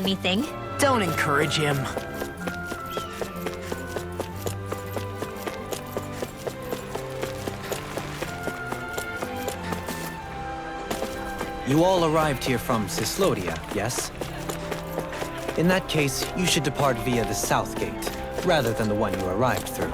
anything. Don't encourage him. You all arrived here from Cyslodia, yes? In that case, you should depart via the south gate, rather than the one you arrived through.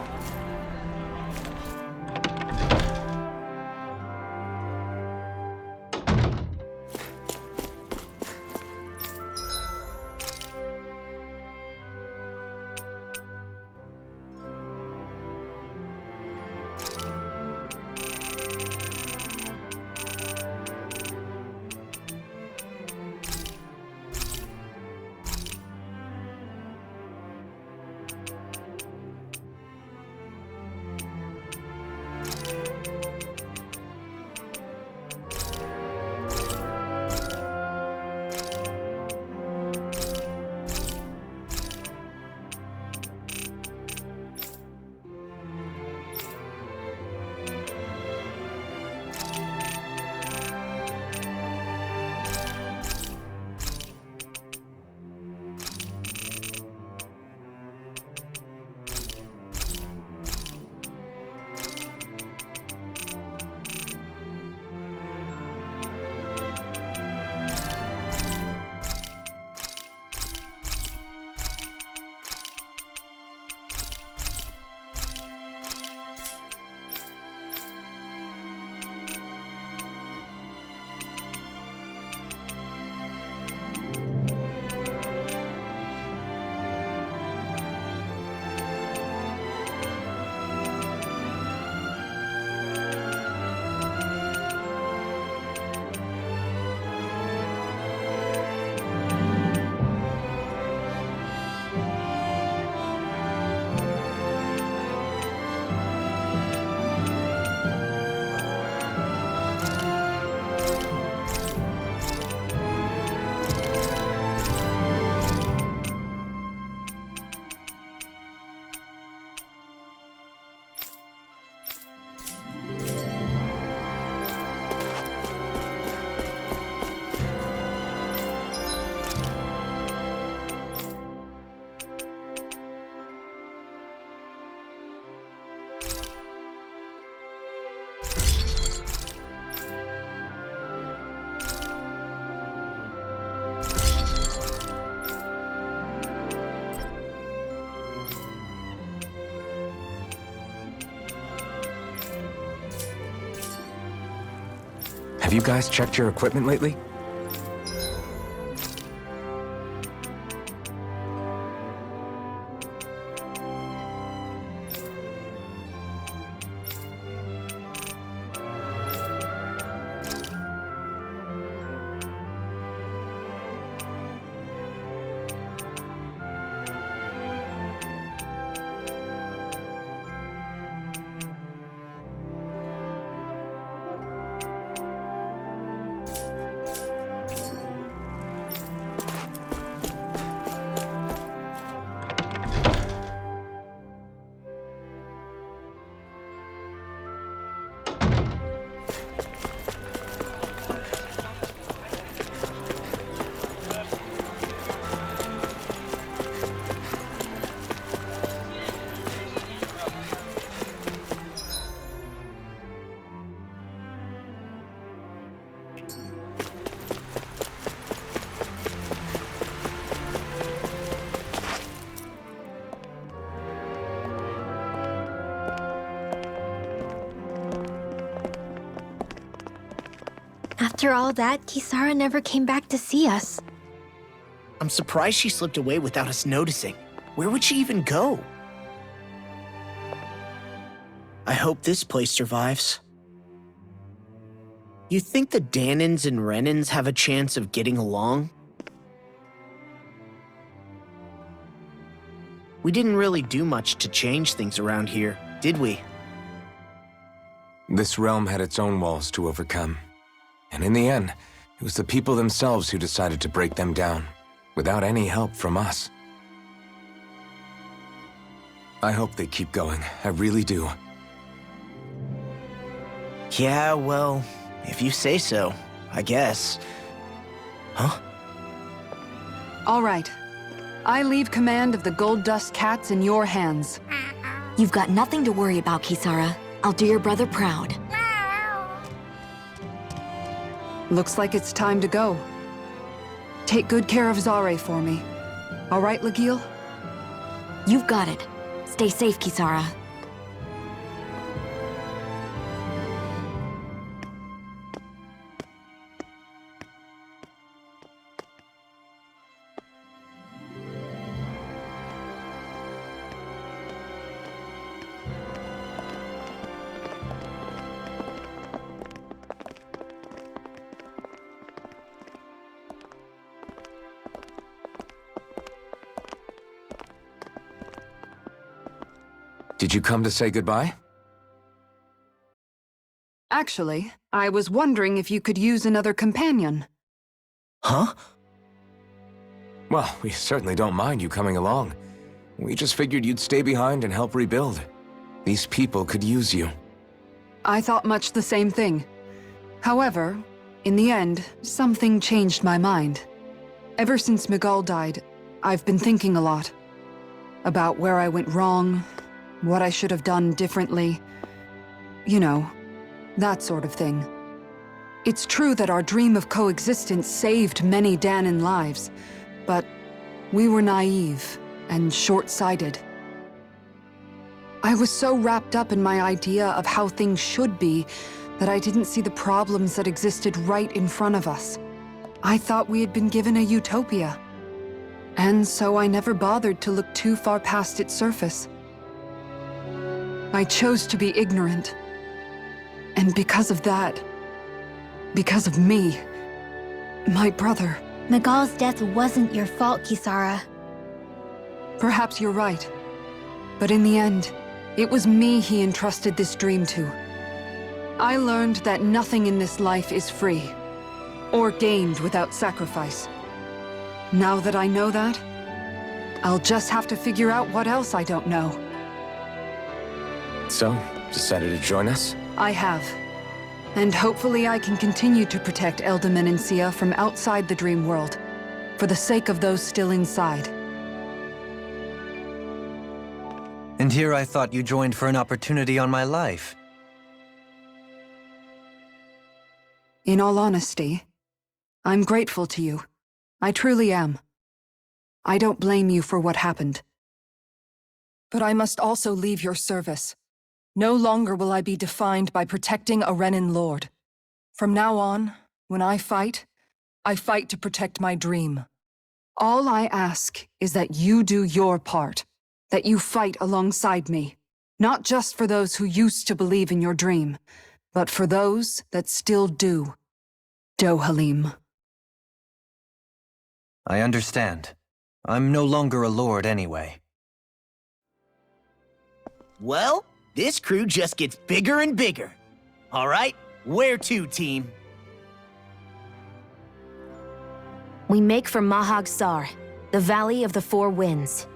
Have you guys checked your equipment lately? After all that, Kisara never came back to see us. I'm surprised she slipped away without us noticing. Where would she even go? I hope this place survives. You think the Dahnans and Renans have a chance of getting along? We didn't really do much to change things around here, did we? This realm had its own walls to overcome. And in the end, it was the people themselves who decided to break them down, without any help from us. I hope they keep going. I really do. Yeah, well, if you say so, I guess. Huh? All right. I leave command of the Gold Dust Cats in your hands. You've got nothing to worry about, Kisara. I'll do your brother proud. Looks like it's time to go. Take good care of Zare for me. All right, Lagiel? You've got it. Stay safe, Kisara. Did you come to say goodbye? Actually, I was wondering if you could use another companion. Huh? Well, we certainly don't mind you coming along. We just figured you'd stay behind and help rebuild. These people could use you. I thought much the same thing. However, in the end, something changed my mind. Ever since Miguel died, I've been thinking a lot. About where I went wrong, what I should have done differently. You know, that sort of thing. It's true that our dream of coexistence saved many Dahnan lives, but we were naive and short-sighted. I was so wrapped up in my idea of how things should be that I didn't see the problems that existed right in front of us. I thought we had been given a utopia. And so I never bothered to look too far past its surface. I chose to be ignorant. And because of that, because of me, my brother... Miguel's death wasn't your fault, Kisara. Perhaps you're right. But in the end, it was me he entrusted this dream to. I learned that nothing in this life is free, or gained without sacrifice. Now that I know that, I'll just have to figure out what else I don't know. So, decided to join us? I have. And hopefully I can continue to protect Elde Menancia from outside the dream world, for the sake of those still inside. And here I thought you joined for an opportunity on my life. In all honesty, I'm grateful to you. I truly am. I don't blame you for what happened. But I must also leave your service. No longer will I be defined by protecting a Renan Lord. From now on, when I fight to protect my dream. All I ask is that you do your part, that you fight alongside me, not just for those who used to believe in your dream, but for those that still do. Dohalim. I understand. I'm no longer a lord anyway. Well, this crew just gets bigger and bigger. All right, where to, team? We make for Mahag Sar, the Valley of the Four Winds.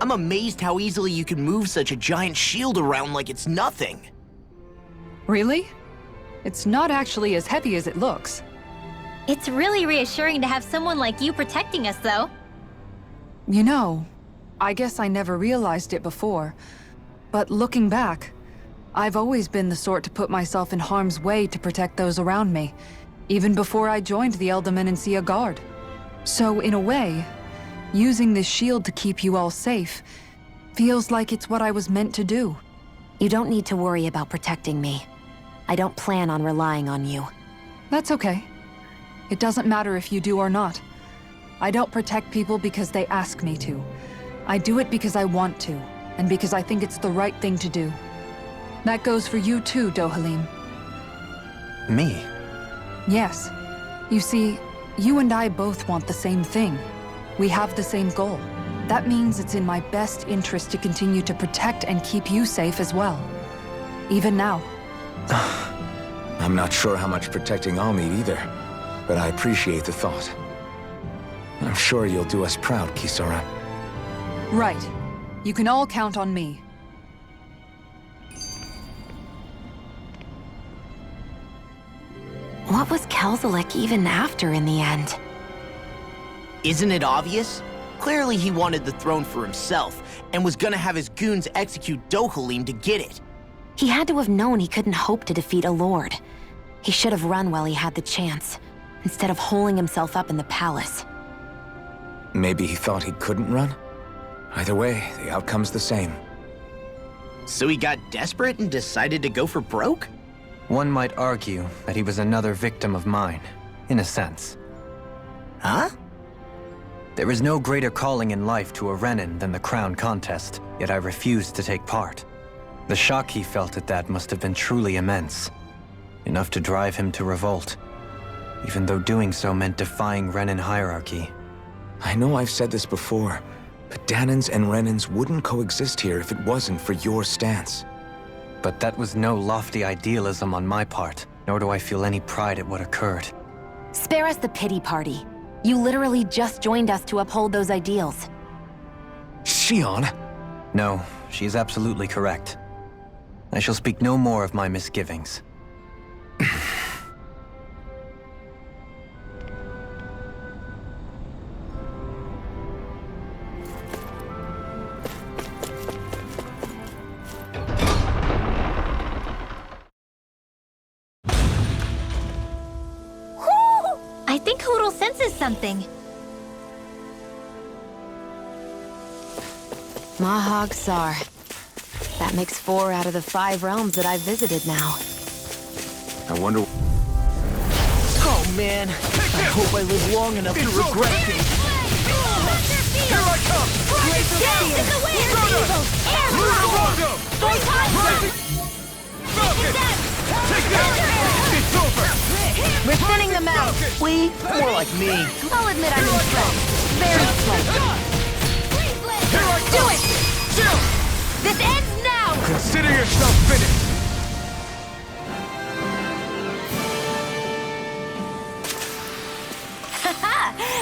I'm amazed how easily you can move such a giant shield around like it's nothing. Really? It's not actually as heavy as it looks. It's really reassuring to have someone like you protecting us, though. You know, I guess I never realized it before, but looking back, I've always been the sort to put myself in harm's way to protect those around me, even before I joined the Elder Menancia Guard. So, in a way, using this shield to keep you all safe feels like it's what I was meant to do. You don't need to worry about protecting me. I don't plan on relying on you. That's okay. It doesn't matter if you do or not. I don't protect people because they ask me to. I do it because I want to, and because I think it's the right thing to do. That goes for you too, Dohalim. Me? Yes. You see, you and I both want the same thing. We have the same goal. That means it's in my best interest to continue to protect and keep you safe as well. Even now. I'm not sure how much protecting I'll need either, but I appreciate the thought. I'm sure you'll do us proud, Kisara. Right. You can all count on me. What was Kelzalik even after in the end? Isn't it obvious? Clearly he wanted the throne for himself, and was gonna have his goons execute Dohalim to get it. He had to have known he couldn't hope to defeat a lord. He should have run while he had the chance, instead of holding himself up in the palace. Maybe he thought he couldn't run? Either way, the outcome's the same. So he got desperate and decided to go for broke? One might argue that he was another victim of mine, in a sense. Huh? There is no greater calling in life to a Renin than the crown contest, yet I refused to take part. The shock he felt at that must have been truly immense. Enough to drive him to revolt, even though doing so meant defying Renin hierarchy. I know I've said this before, but Dahnans and Renins wouldn't coexist here if it wasn't for your stance. But that was no lofty idealism on my part, nor do I feel any pride at what occurred. Spare us the pity party. You literally just joined us to uphold those ideals. Shion! No, she is absolutely correct. I shall speak no more of my misgivings. I think Hootle senses something. Mahag Sar. That makes 4 out of the 5 realms that I've visited now. I wonder... Oh man, I hope I live long enough to regret this. Here I come! Blaze of Steel! Evil! Air Rondo! It's over! We're thinning them out. We? More like me. I'll admit I'm impressed. Very slightly. Here I Do come! it! This ends now! Consider yourself finished!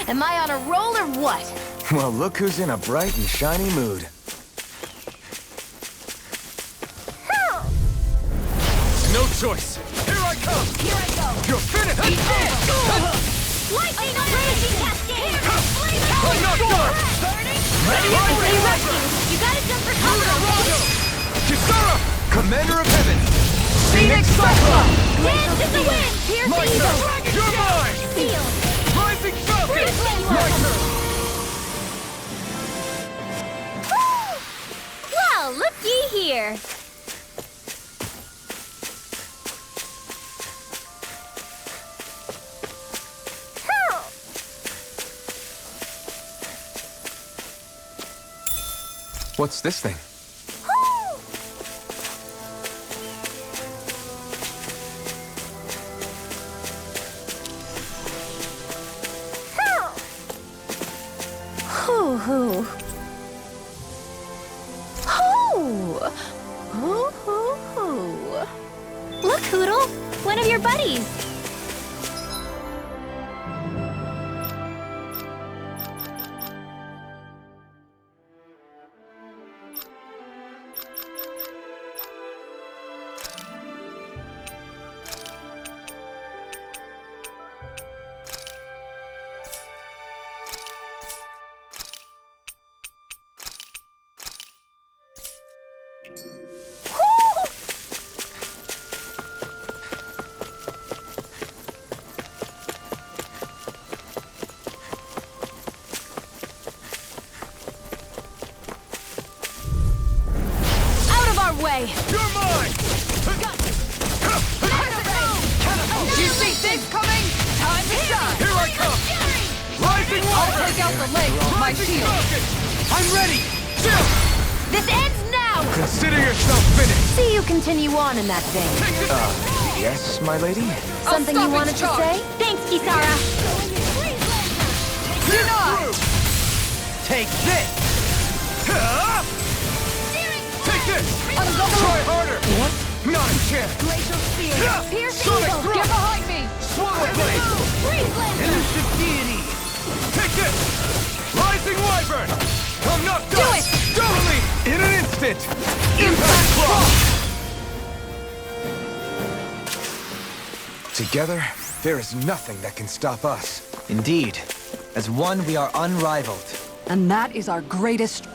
Am I on a roll or what? Well, look who's in a bright and shiny mood. No choice! Here I come! Here I go. You're finished! Lightning Blazing Cascade! Ready? You gotta jump for cover! Kisara! Commander of Heaven! Phoenix Cyclone! Dance to the wind! Pierce My evil! turn! You're mine! Seal! Rising Falcon! My turn! Well, looky here! What's this thing? Hoo-hoo. Hoo-hoo-hoo. Look, Hootle! One of your buddies! take out the legs with my shield. I'm ready! This ends now! Consider yourself finished! See you continue on in that vein. Yes, my lady? Something you wanted to say? Thanks, Kisara! Take this! Take this! Try harder! What? Not a chance! Glacial Spear! Pierce Sonic Eagle! Thrust! Get behind me! Swallow Blade! Freeze Lancer! Elusive deity! Take this! Rising Wyvern! I'm not Do done! it! Totally! In an instant! Impact Cross! Together, there is nothing that can stop us. Indeed. As one, we are unrivaled. And that is our greatest...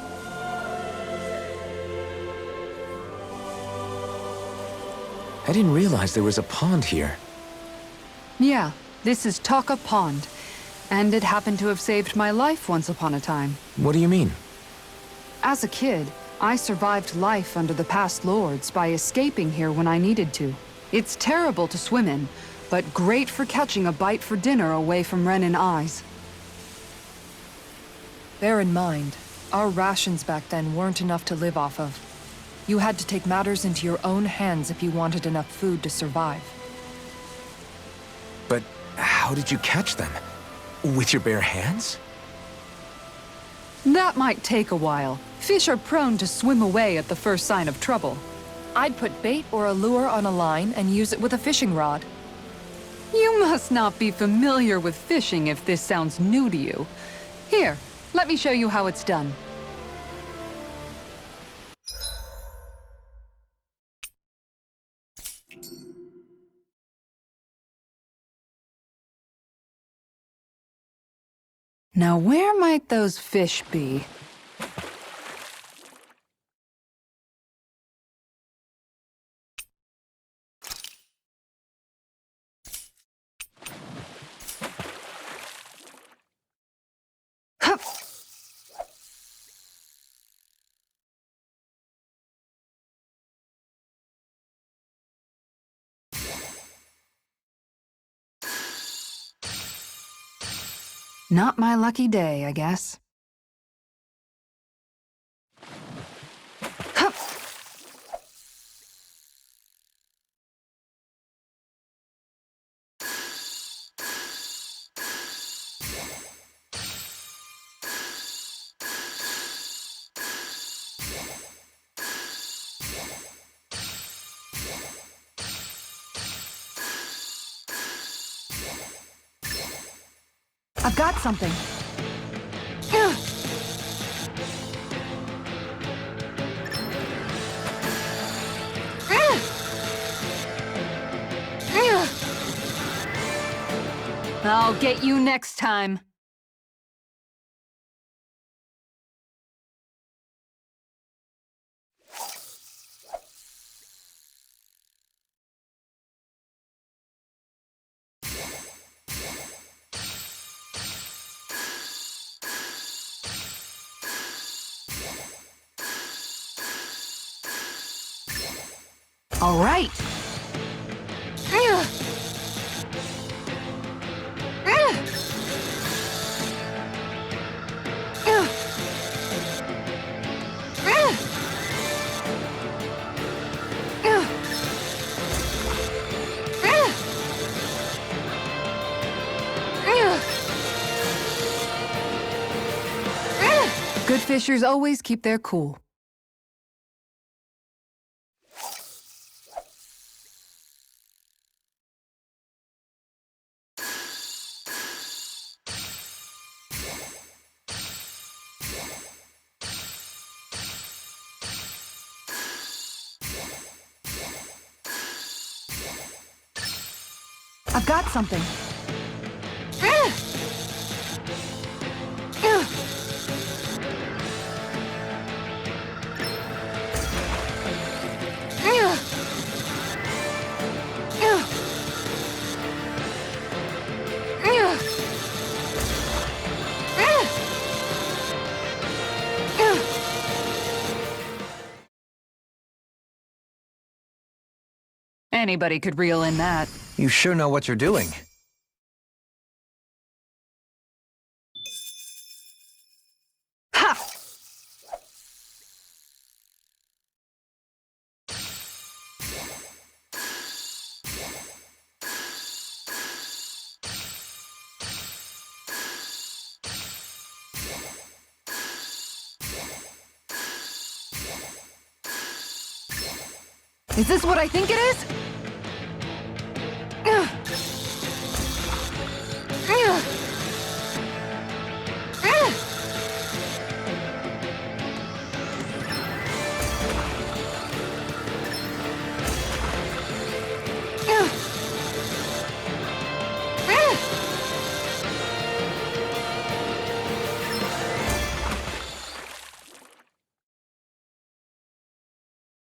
I didn't realize there was a pond here. Yeah, this is Taka Pond. And it happened to have saved my life once upon a time. What do you mean? As a kid, I survived life under the past lords by escaping here when I needed to. It's terrible to swim in, but great for catching a bite for dinner away from Renin eyes. Bear in mind, our rations back then weren't enough to live off of. You had to take matters into your own hands if you wanted enough food to survive. But how did you catch them? With your bare hands? That might take a while. Fish are prone to swim away at the first sign of trouble. I'd put bait or a lure on a line and use it with a fishing rod. You must not be familiar with fishing if this sounds new to you. Here, let me show you how it's done. Now where might those fish be? Hup. Not my lucky day, I guess. Hup. I've got something. I'll get you next time. All right. Good fishers always keep their cool. I've got something. Anybody could reel in that. You sure know what you're doing. Is this what I think it is? Ugh. Ugh. Ugh. Ugh. Ugh.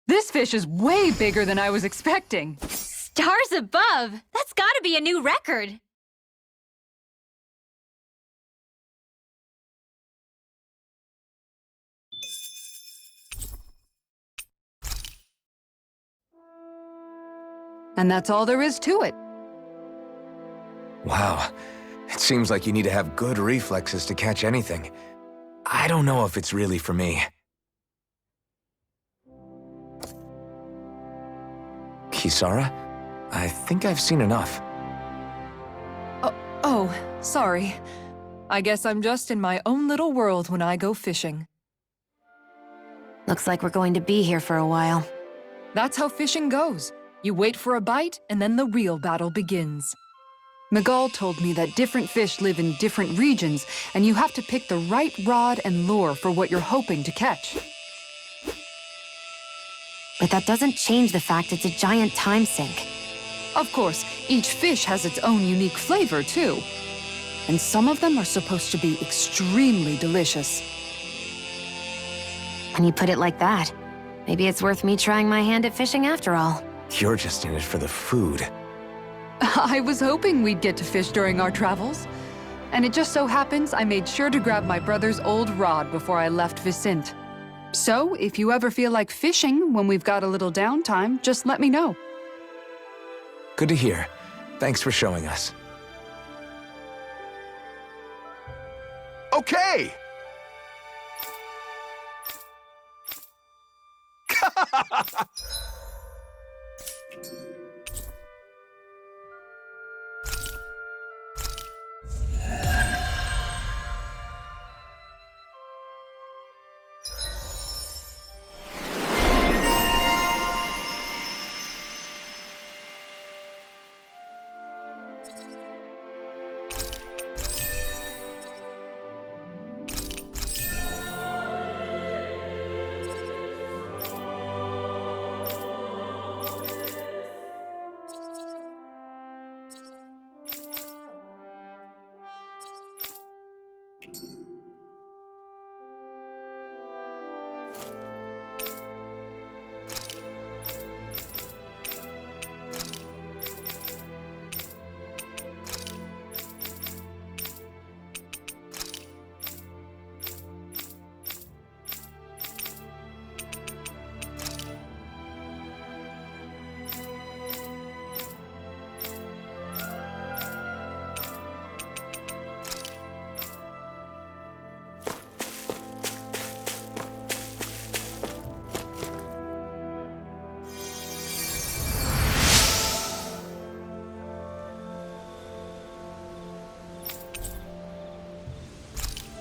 This fish is way bigger than I was expecting. Stars above! That's gotta be a new record! And that's all there is to it. Wow. It seems like you need to have good reflexes to catch anything. I don't know if it's really for me. Kisara? I think I've seen enough. Oh, sorry. I guess I'm just in my own little world when I go fishing. Looks like we're going to be here for a while. That's how fishing goes. You wait for a bite, and then the real battle begins. Miguel told me that different fish live in different regions, and you have to pick the right rod and lure for what you're hoping to catch. But that doesn't change the fact it's a giant time sink. Of course, each fish has its own unique flavor, too. And some of them are supposed to be extremely delicious. When you put it like that, maybe it's worth me trying my hand at fishing after all. You're just in it for the food. I was hoping we'd get to fish during our travels. And it just so happens I made sure to grab my brother's old rod before I left Vicente. So, if you ever feel like fishing when we've got a little downtime, just let me know. Good to hear. Thanks for showing us. Okay!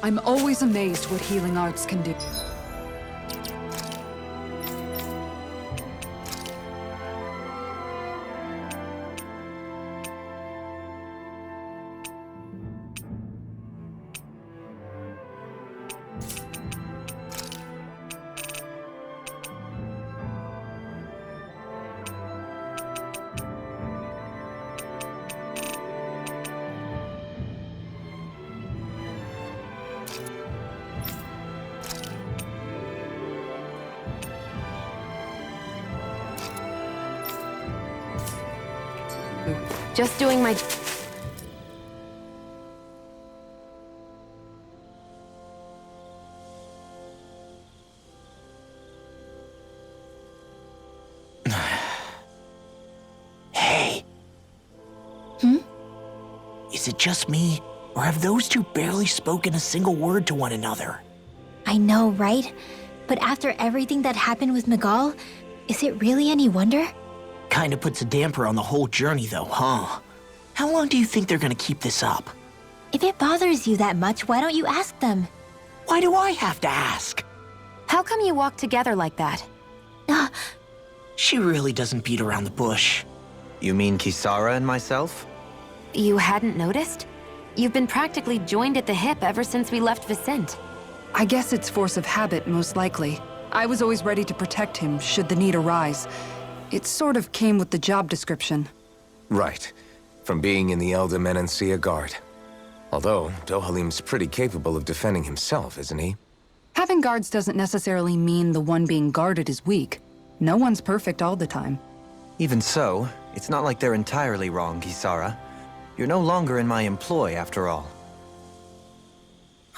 I'm always amazed what healing arts can do. Just doing my... Hey. Is it just me, or have those two barely spoken a single word to one another? I know, right? But after everything that happened with Miguel, is it really any wonder? Kinda puts a damper on the whole journey though, huh? How long do you think they're gonna keep this up? If it bothers you that much, why don't you ask them? Why do I have to ask? How come you walk together like that? She really doesn't beat around the bush. You mean Kisara and myself? You hadn't noticed? You've been practically joined at the hip ever since we left Vicente. I guess it's force of habit, most likely. I was always ready to protect him, should the need arise. It sort of came with the job description. Right. From being in the Elder Menancia Guard. Although, Dohalim's pretty capable of defending himself, isn't he? Having guards doesn't necessarily mean the one being guarded is weak. No one's perfect all the time. Even so, it's not like they're entirely wrong, Kisara. You're no longer in my employ, after all.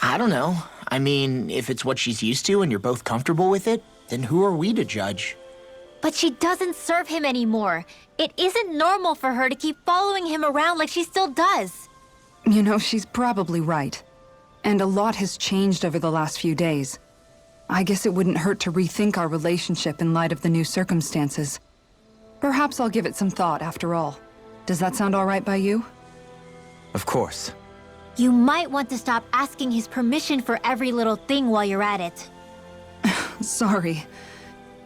I don't know. I mean, if it's what she's used to and you're both comfortable with it, then who are we to judge? But she doesn't serve him anymore. It isn't normal for her to keep following him around like she still does. You know, she's probably right. And a lot has changed over the last few days. I guess it wouldn't hurt to rethink our relationship in light of the new circumstances. Perhaps I'll give it some thought after all. Does that sound all right by you? Of course. You might want to stop asking his permission for every little thing while you're at it. Sorry.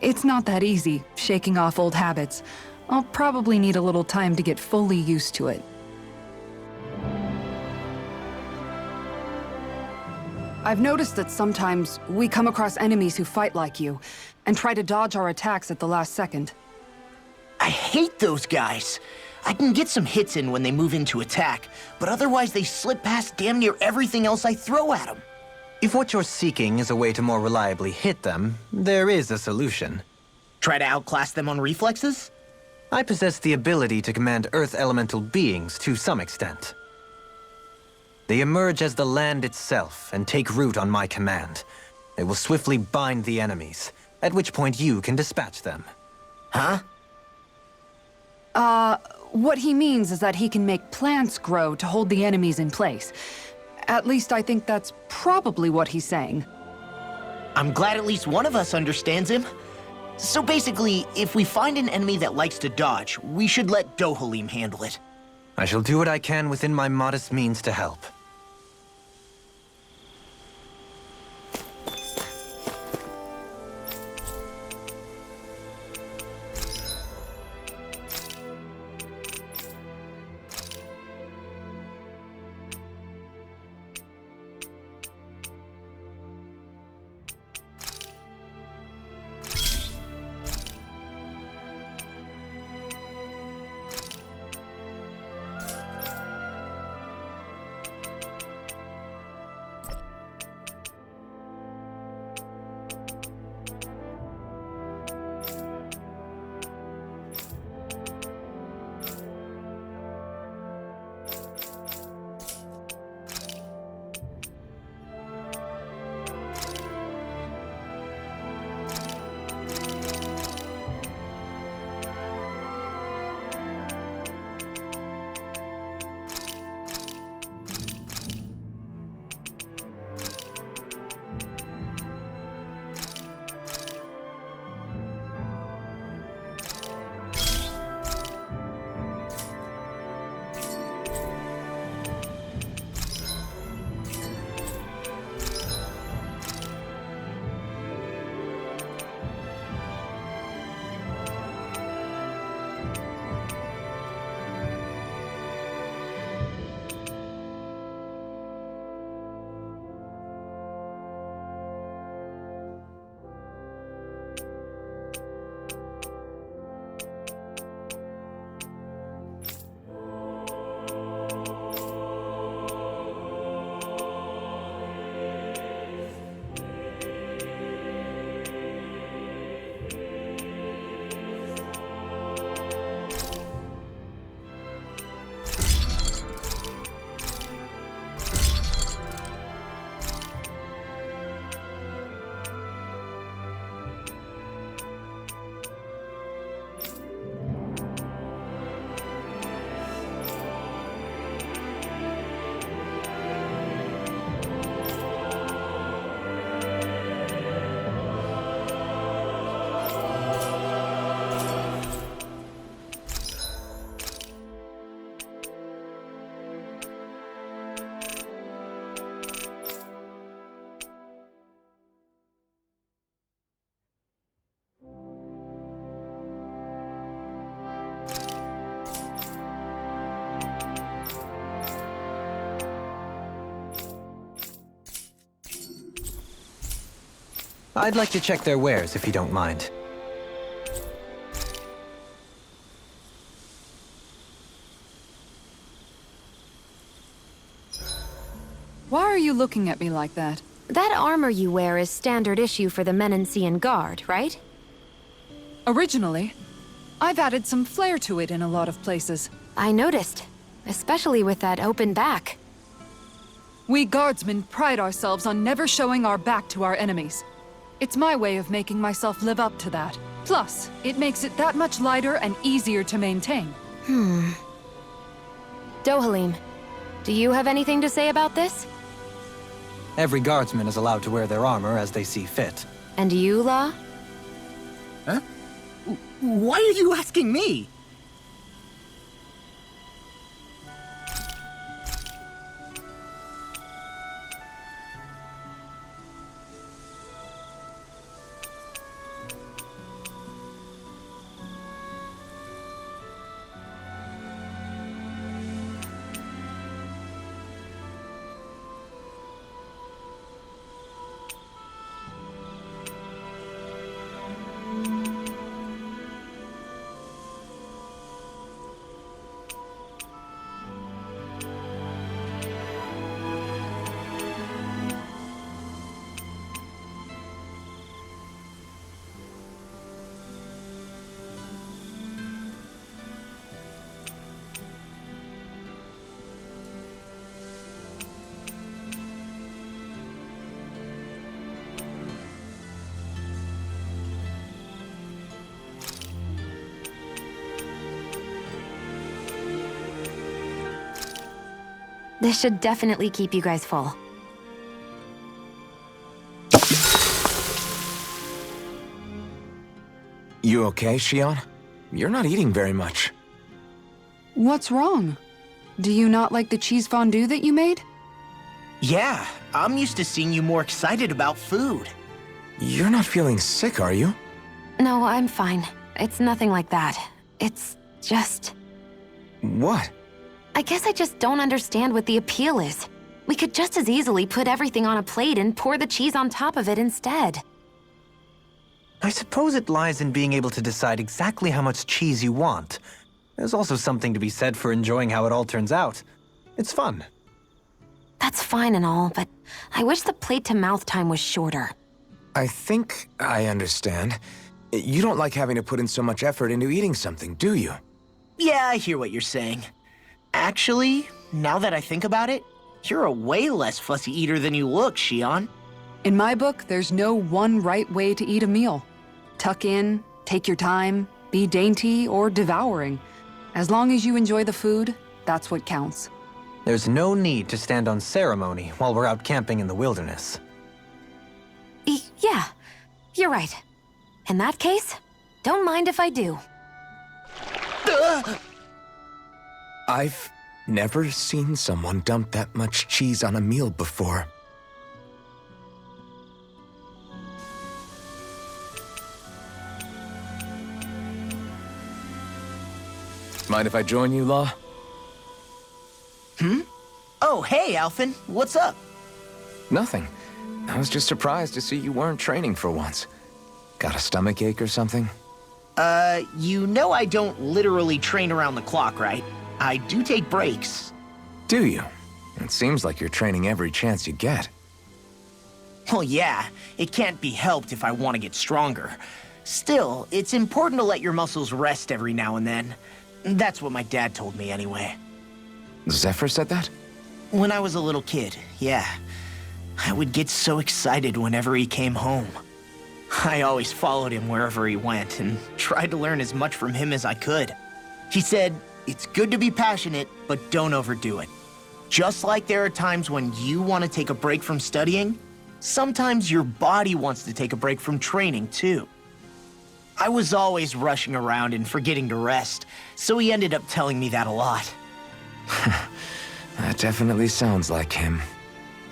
It's not that easy, shaking off old habits. I'll probably need a little time to get fully used to it. I've noticed that sometimes we come across enemies who fight like you, and try to dodge our attacks at the last second. I hate those guys. I can get some hits in when they move into attack, but otherwise they slip past damn near everything else I throw at them. If what you're seeking is a way to more reliably hit them, there is a solution. Try to outclass them on reflexes? I possess the ability to command Earth elemental beings to some extent. They emerge as the land itself and take root on my command. They will swiftly bind the enemies, at which point you can dispatch them. Huh? What he means is that he can make plants grow to hold the enemies in place. At least I think that's probably what he's saying. I'm glad at least one of us understands him. So basically, if we find an enemy that likes to dodge, we should let Dohalim handle it. I shall do what I can within my modest means to help. I'd like to check their wares, if you don't mind. Why are you looking at me like that? That armor you wear is standard issue for the Menancian Guard, right? Originally, I've added some flair to it in a lot of places. I noticed, especially with that open back. We guardsmen pride ourselves on never showing our back to our enemies. It's my way of making myself live up to that. Plus, it makes it that much lighter and easier to maintain. Dohalim, do you have anything to say about this? Every guardsman is allowed to wear their armor as they see fit. And you, La? Huh? Why are you asking me? This should definitely keep you guys full. You okay, Shion? You're not eating very much. What's wrong? Do you not like the cheese fondue that you made? Yeah, I'm used to seeing you more excited about food. You're not feeling sick, are you? No, I'm fine. It's nothing like that. It's just... What? I guess I just don't understand what the appeal is. We could just as easily put everything on a plate and pour the cheese on top of it instead. I suppose it lies in being able to decide exactly how much cheese you want. There's also something to be said for enjoying how it all turns out. It's fun. That's fine and all, but I wish the plate-to-mouth time was shorter. I think I understand. You don't like having to put in so much effort into eating something, do you? Yeah, I hear what you're saying. Actually, now that I think about it, you're a way less fussy eater than you look, Shion. In my book, there's no one right way to eat a meal. Tuck in, take your time, be dainty or devouring. As long as you enjoy the food, that's what counts. There's no need to stand on ceremony while we're out camping in the wilderness. Yeah, you're right. In that case, don't mind if I do. I've never seen someone dump that much cheese on a meal before. Mind if I join you, Law? Oh, hey, Alphen. What's up? Nothing. I was just surprised to see you weren't training for once. Got a stomachache or something? You know I don't literally train around the clock, right? I do take breaks. Do you? It seems like you're training every chance you get. Well, yeah, it can't be helped if I want to get stronger. Still, it's important to let your muscles rest every now and then. That's what my dad told me anyway. Zephyr said that? When I was a little kid, yeah. I would get so excited whenever he came home. I always followed him wherever he went and tried to learn as much from him as I could. He said, it's good to be passionate, but don't overdo it. Just like there are times when you want to take a break from studying, sometimes your body wants to take a break from training too. I was always rushing around and forgetting to rest, so he ended up telling me that a lot. That definitely sounds like him.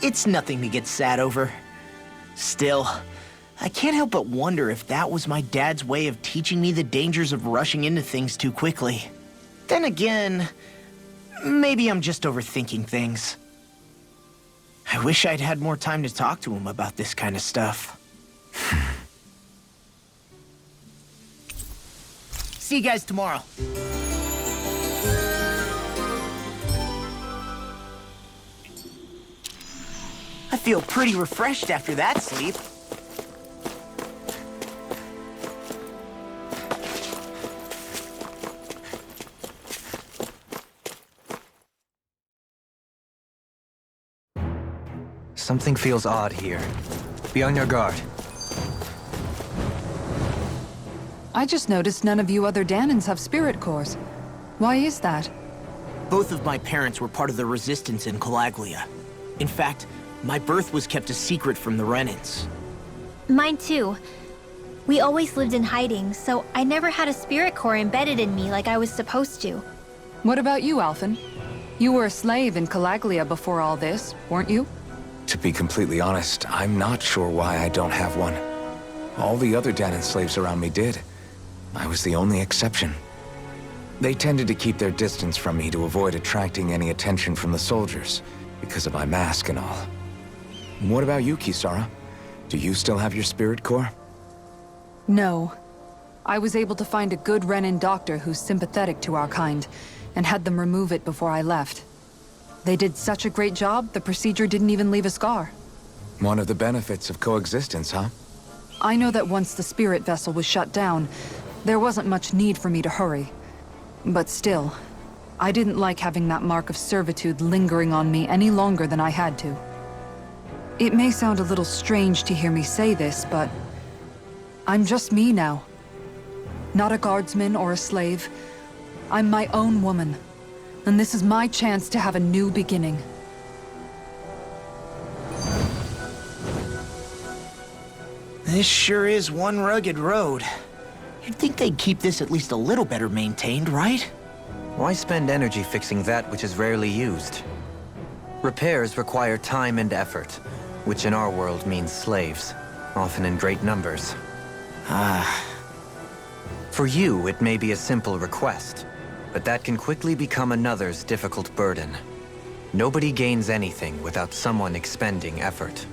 It's nothing to get sad over. Still, I can't help but wonder if that was my dad's way of teaching me the dangers of rushing into things too quickly. Then again, maybe I'm just overthinking things. I wish I'd had more time to talk to him about this kind of stuff. See you guys tomorrow. I feel pretty refreshed after that sleep. Something feels odd here. Be on your guard. I just noticed none of you other Danans have spirit cores. Why is that? Both of my parents were part of the resistance in Calaglia. In fact, my birth was kept a secret from the Renans. Mine too. We always lived in hiding, so I never had a spirit core embedded in me like I was supposed to. What about you, Alphen? You were a slave in Calaglia before all this, weren't you? To be completely honest, I'm not sure why I don't have one. All the other Danan slaves around me did. I was the only exception. They tended to keep their distance from me to avoid attracting any attention from the soldiers, because of my mask and all. What about you, Kisara? Do you still have your spirit core? No. I was able to find a good Renan doctor who's sympathetic to our kind, and had them remove it before I left. They did such a great job, the procedure didn't even leave a scar. One of the benefits of coexistence, huh? I know that once the spirit vessel was shut down, there wasn't much need for me to hurry. But still, I didn't like having that mark of servitude lingering on me any longer than I had to. It may sound a little strange to hear me say this, but I'm just me now. Not a guardsman or a slave. I'm my own woman. And this is my chance to have a new beginning. This sure is one rugged road. You'd think they'd keep this at least a little better maintained, right? Why spend energy fixing that which is rarely used? Repairs require time and effort, which in our world means slaves, often in great numbers. For you, it may be a simple request, but that can quickly become another's difficult burden. Nobody gains anything without someone expending effort.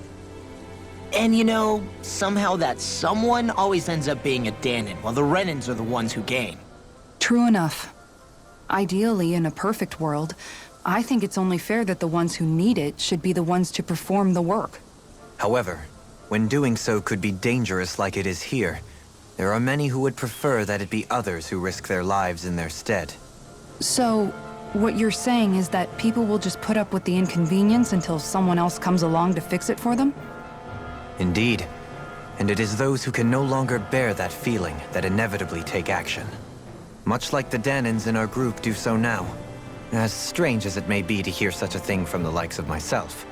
And you know, somehow that someone always ends up being a Danan, while the Renans are the ones who gain. True enough. Ideally, in a perfect world, I think it's only fair that the ones who need it should be the ones to perform the work. However, when doing so could be dangerous like it is here, there are many who would prefer that it be others who risk their lives in their stead. So, what you're saying is that people will just put up with the inconvenience until someone else comes along to fix it for them? Indeed. And it is those who can no longer bear that feeling that inevitably take action. Much like the Danans in our group do so now. As strange as it may be to hear such a thing from the likes of myself.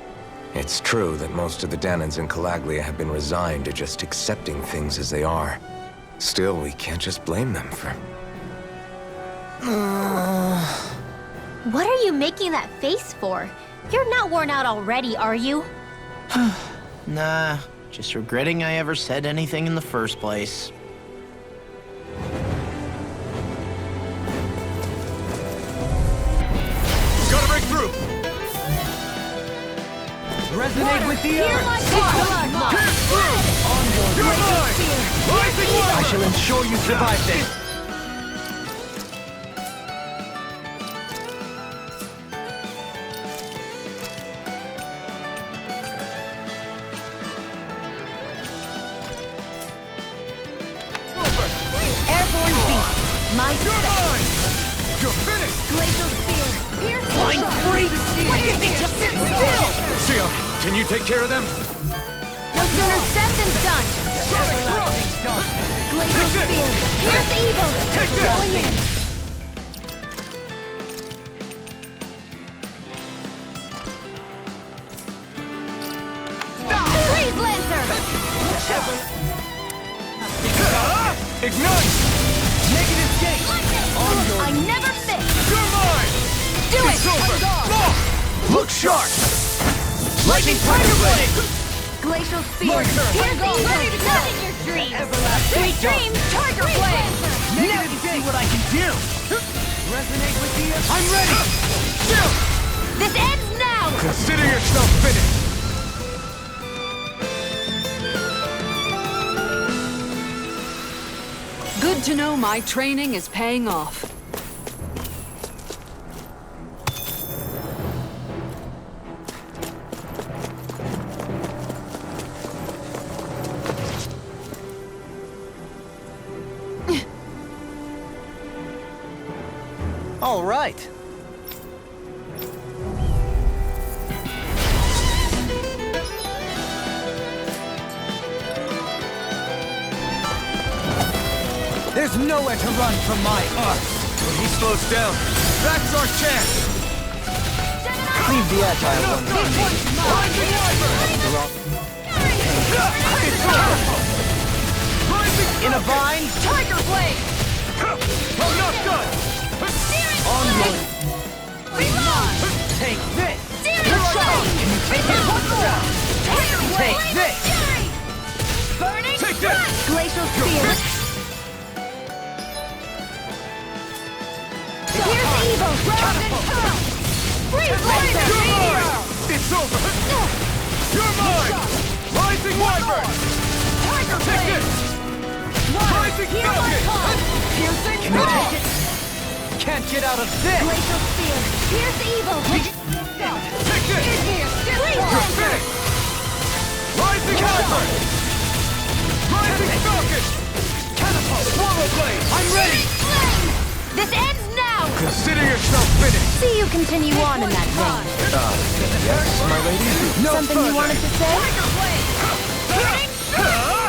It's true that most of the Danans in Calaglia have been resigned to just accepting things as they are. Still, we can't just blame them for... What are you making that face for? You're not worn out already, are you? Nah, just regretting I ever said anything in the first place. Gotta break through! Resonate with the earth! You're mine! Rising water! I shall ensure you survive this! Airborne beast. My You're spec. mine! You're finished! Glacial spear. Pierce the Flying shock. free! What do you think? Just sit still. Sia, can you take care of them? No sooner said than done. Glacial Take spear. Pierce the evil. Take this. Going in. Freeze Lancer. Ignite! Negative escape! I never miss. You're mine! Do it. It's over! Lock! Look sharp! Lightning Tiger Blade! Glacial spear. Pierce the evil. Not in your dreams. Sweet dreams. Tiger Blade. Now you see what I can do! Resonate with the earth! I'm ready! This ends now. Consider yourself finished! Good to know my training is paying off. All right. There's nowhere to run from my art. When he slows down, that's our chance! Leave the agile one for me. Rising Wyvern! Rising In a vine, Tiger Blade! Oh, not done! onward. Take this. Can you take it? Take this. Burning Take this! Glacial Spear. Here's evil! Freeze laser! You're mine! It's over! You're mine! Rising Wyvern! Tiger Take Blade! this! Rising Falcon! Piercing Can you take it? Can't get out of this. Glacial Spear. Here's evil! Take this! Freeze You're laser! finished! Rising Wyvern! Rising Falcon! Catapult. Swallow Blade! I'm ready. This ends now! Consider yourself finished! See you continue on in that vein. Yes, my lady? No Something you further. wanted to say?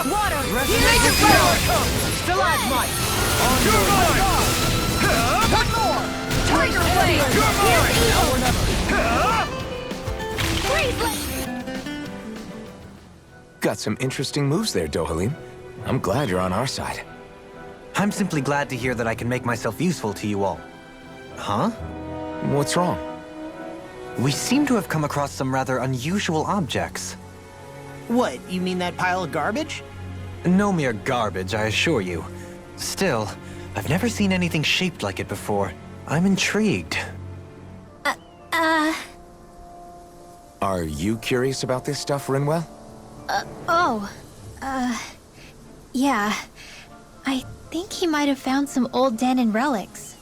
Water! Make it power. Stalagmite. You're mine! One more! Tiger Blade! You're mine! Now or never. Freeze laser! Got some interesting moves there, Dohalim. I'm glad you're on our side. I'm simply glad to hear that I can make myself useful to you all. Huh? What's wrong? We seem to have come across some rather unusual objects. What, you mean that pile of garbage? No mere garbage, I assure you. Still, I've never seen anything shaped like it before. I'm intrigued. Are you curious about this stuff, Rinwell? Yeah. I think he might have found some old Danon relics.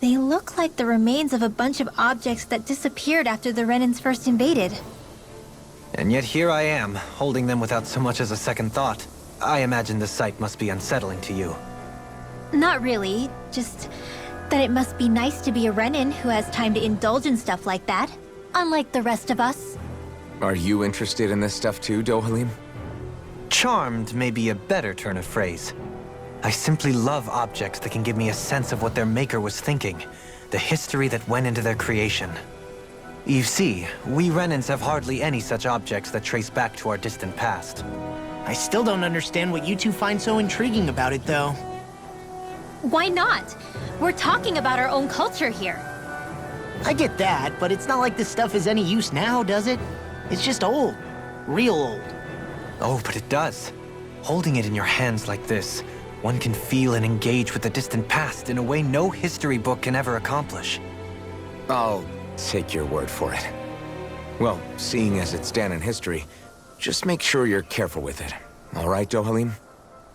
They look like the remains of a bunch of objects that disappeared after the Renans first invaded. And yet here I am, holding them without so much as a second thought. I imagine the sight must be unsettling to you. Not really, just that it must be nice to be a Renan who has time to indulge in stuff like that, unlike the rest of us. Are you interested in this stuff too, Dohalim? Charmed may be a better turn of phrase. I simply love objects that can give me a sense of what their maker was thinking, the history that went into their creation. You see, we Renans have hardly any such objects that trace back to our distant past. I still don't understand what you two find so intriguing about it, though. Why not? We're talking about our own culture here. I get that, but it's not like this stuff is any use now, does it? It's just old. Real old. Oh, but it does. Holding it in your hands like this, one can feel and engage with the distant past in a way no history book can ever accomplish. I'll take your word for it. Well, seeing as it's Danon history, just make sure you're careful with it. All right, Dohalim?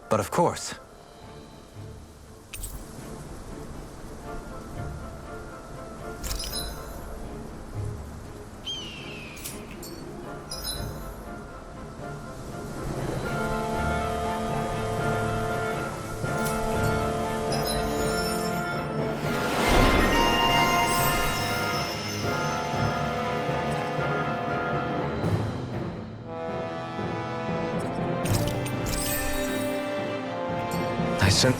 But of course. I sent...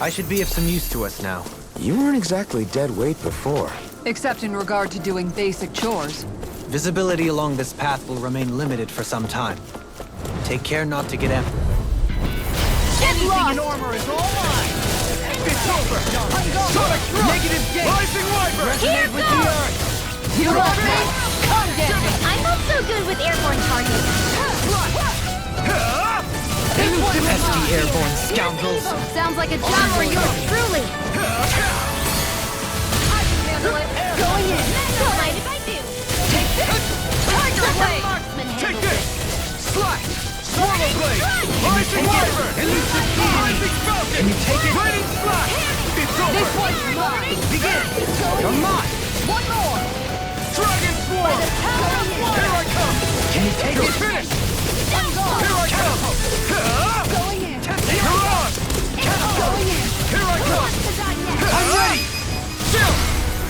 I should be of some use to us now. You weren't exactly dead weight before. Except in regard to doing basic chores. Visibility along this path will remain limited for some time. Take care not to get em- Anything in armor is all mine! It's over! Sonic Thrust! Negative gate! Rising Wyvern! Here Resonate with the goes! earth! You love me? Come get me! I'm not so good with airborne targets. Pesky airborne scoundrels! Sounds like a job for yours truly. I can handle it. Going in. Don't mind if I do. Take this! Tiger Blade! Marksman Take handles this! Slash! Swallow Blade! Rising Wyvern! Elusive Rising Falcon! Can you take it? Raining Slash! It's over! This one's mine! Begin! You're mine! One more! Dragon Swarm! Here I come! Can you take You're it? finished! Here I come! Going in! You're on! Going in! Here I come! I'm ready! Chill!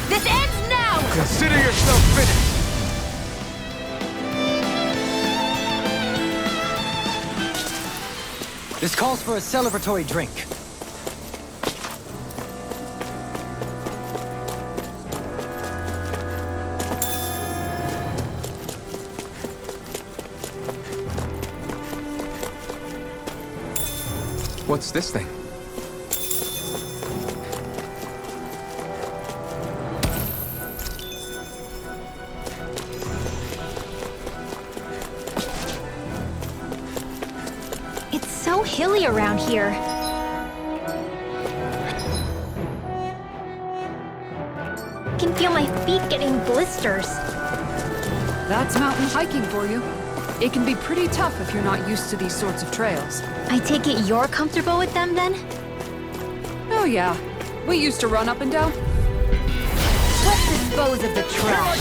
This ends now! Consider yourself finished! This calls for a celebratory drink. What's this thing? It's so hilly around here. I can feel my feet getting blisters. That's mountain hiking for you. It can be pretty tough if you're not used to these sorts of trails. I take it you're comfortable with them then? Oh yeah. We used to run up and down. Let's dispose of the trash.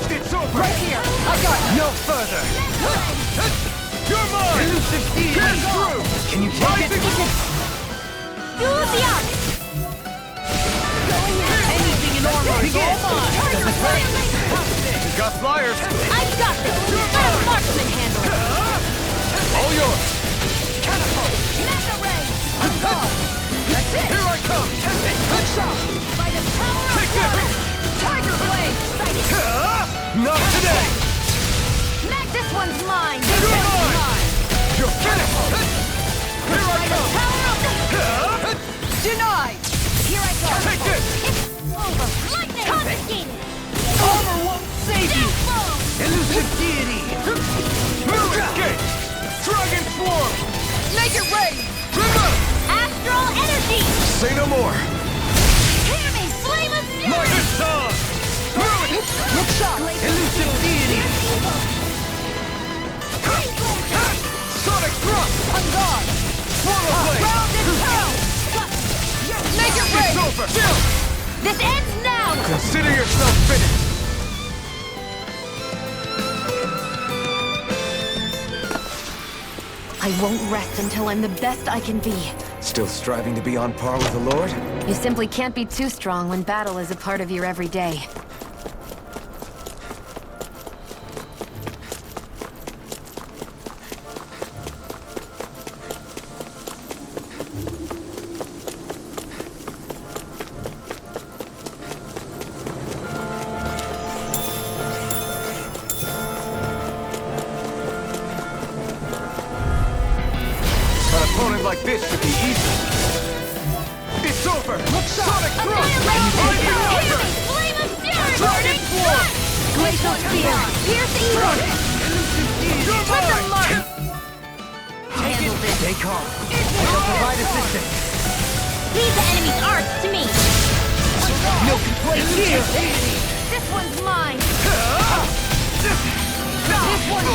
It's over! Right here! I got it! No further! You're mine! Elusive Get through! Can you take it? Lucia! Anything in armor is all mine! Got flyers! I've got this! Let a marksman handle it! All yours! Mega ray! That's it! Here I come! Good shot! By the power of Take this! Tiger blade! Not today! Mac, this one's mine! You're mine! You're finished! Here I come! Denied! Here I go! Take this! Over! Lightning! Confiscated! Armor won't save you! Death blow! Elusive deity! Move escape! Dragon Swarm! Make it rain! Remove! Astral energy! Say no more! Hear me! Flame of fury! Marcus Song! Move it! Look shot! Elusive deity! Sonic Thrust! On guard! Swallow Blade! Round and throw! Make it It's rain! over! Chill! This ends now! Consider yourself finished! I won't rest until I'm the best I can be. Still striving to be on par with the Lord? You simply can't be too strong when battle is a part of your everyday. An opponent like this should be easy. It's over! Sonic Thrust! Annihilation! Lightning Hear Wyvern! me! Flame of fury! Dragon Swarm! Glacial spear! Piercing root! You're Put the mine! mark! Handle this. Stay calm. I shall provide assistance. Leave the enemy's arts to me! No complaints here. This one's mine! This one's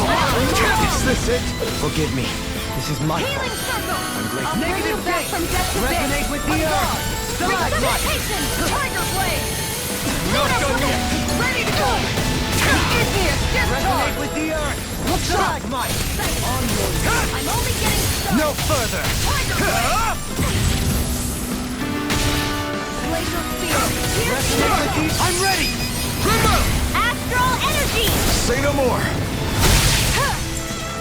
Is this it? Forgive me. This is my Healing fault. circle! I'm grateful. I'll bring you back from death to Resonate with the earth. Resuscitation! Tiger blade! Not done yet! Ready to go! Igneous Resonate discharge! with the earth. Stalagmite. I'm only getting started! No further! Tiger blade! Glacial spear! Piercing root! I'm ready! Remove! Astral energy! Say no more!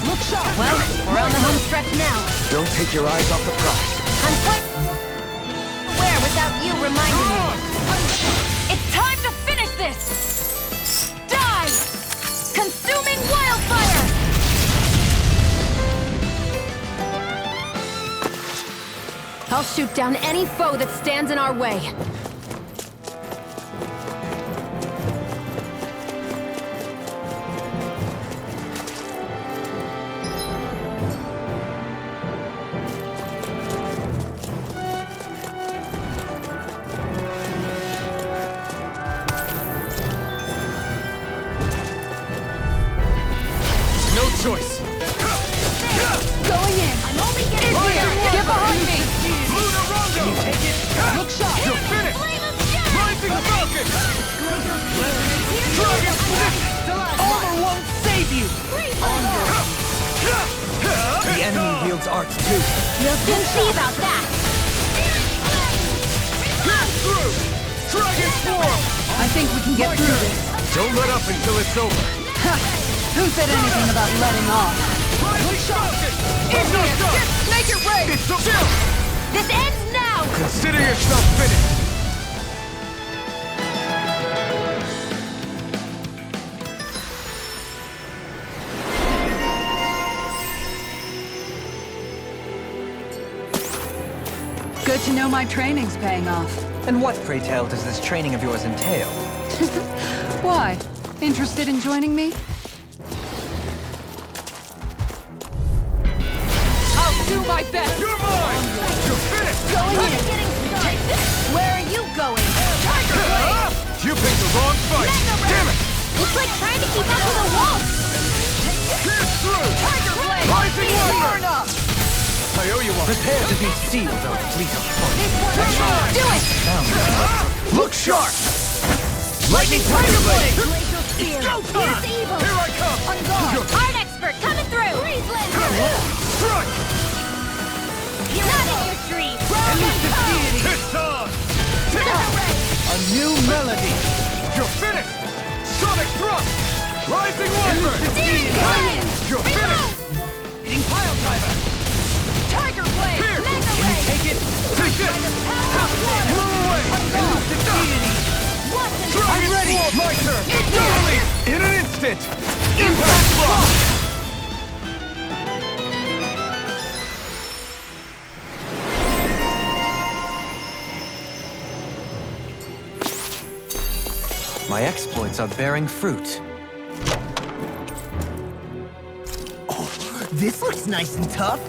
Look sharp! Well, we're on the home stretch now. Don't take your eyes off the prize. I'm quite... without you reminding me. It's time to finish this! Die! Consuming wildfire! I'll shoot down any foe that stands in our way. No choice. Going in! I'm only getting here! Get behind me! Lunarondo! Look shot! You're finished! Rising Falcon! Dragon Flip! Armor won't save you! The enemy wields arts too. You'll soon see about that! Get through! Dragon Form! I think we can get through this. Don't let up until it's over. Who said anything about letting off? Rising Falcon! In here! Make it rain! It's so chill! This ends now! Consider yourself finished! Good to know my training's paying off. And what, pray tell, does this training of yours entail? Why? Interested in joining me? I'll do my best! You're mine! You're finished! Going in! Where are you going? Tiger Blade! You picked the wrong fight! Damn it! It's like trying to keep up with a wall! Pierce through! Tiger Blade! Rising Wyvern! enough! I owe you one. Prepare to be sealed, O fleet of foot. Do it! Look sharp! Lightning Tiger Blade! Glacial Spear! Go time! Use evil! Here I come! On guard! Art expert coming through! Freeze Strike! Not in your dream! It's on! A new melody! You're finished! Sonic Thrust! Rising Wyvern! You're finished! Hitting pile driver! Tiger Blade! Here! Mega Ray! Take it! Take this! Blow away! Dragon ready. Form! My turn! Totally! In an instant! Impact Block! My exploits are bearing fruit. This looks nice and tough.